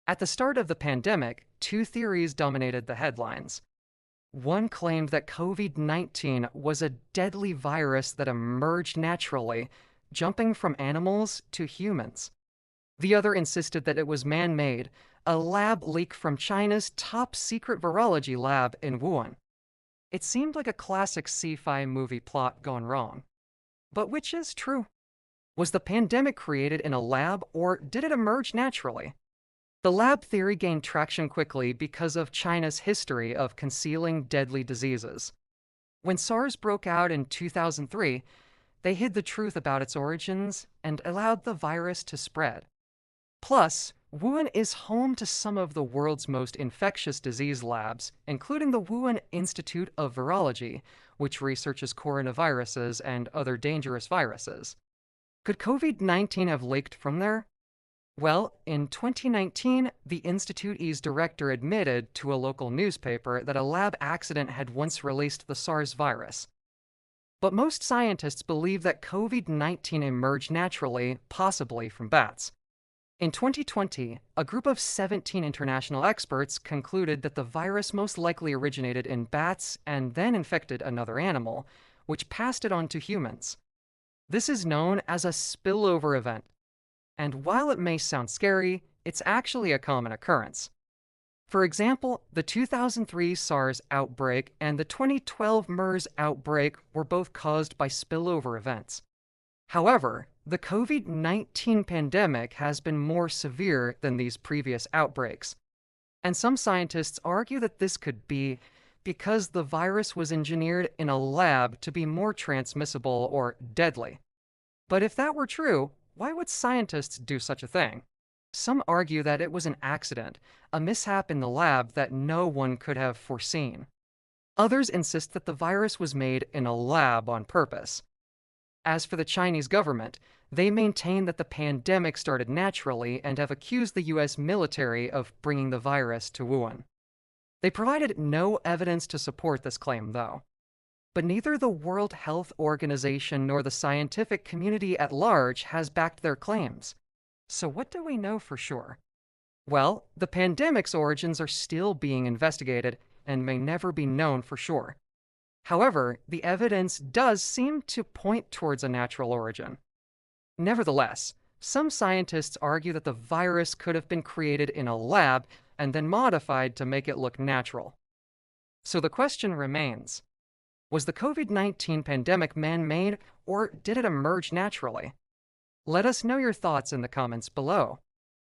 At the start of the pandemic, two theories dominated the headlines. One claimed that COVID-19 was a deadly virus that emerged naturally, jumping from animals to humans. The other insisted that it was man-made, a lab leak from China's top secret virology lab in Wuhan. It seemed like a classic sci-fi movie plot gone wrong. But which is true? Was the pandemic created in a lab, or did it emerge naturally? The lab theory gained traction quickly because of China's history of concealing deadly diseases. When SARS broke out in 2003, they hid the truth about its origins and allowed the virus to spread. Plus, Wuhan is home to some of the world's most infectious disease labs, including the Wuhan Institute of Virology, which researches coronaviruses and other dangerous viruses. Could COVID-19 have leaked from there? Well, in 2019, the Institute's director admitted to a local newspaper that a lab accident had once released the SARS virus. But most scientists believe that COVID-19 emerged naturally, possibly from bats. In 2020, a group of 17 international experts concluded that the virus most likely originated in bats and then infected another animal, which passed it on to humans. This is known as a spillover event. And while it may sound scary, it's actually a common occurrence. For example, the 2003 SARS outbreak and the 2012 MERS outbreak were both caused by spillover events. However, the COVID-19 pandemic has been more severe than these previous outbreaks. And some scientists argue that this could be because the virus was engineered in a lab to be more transmissible or deadly. But if that were true, why would scientists do such a thing? Some argue that it was an accident, a mishap in the lab that no one could have foreseen. Others insist that the virus was made in a lab on purpose. As for the Chinese government, they maintain that the pandemic started naturally and have accused the US military of bringing the virus to Wuhan. They provided no evidence to support this claim, though. But neither the World Health Organization nor the scientific community at large has backed their claims. So what do we know for sure? Well, the pandemic's origins are still being investigated and may never be known for sure. However, the evidence does seem to point towards a natural origin. Nevertheless, some scientists argue that the virus could have been created in a lab and then modified to make it look natural. So the question remains, was the COVID-19 pandemic man-made, or did it emerge naturally? Let us know your thoughts in the comments below.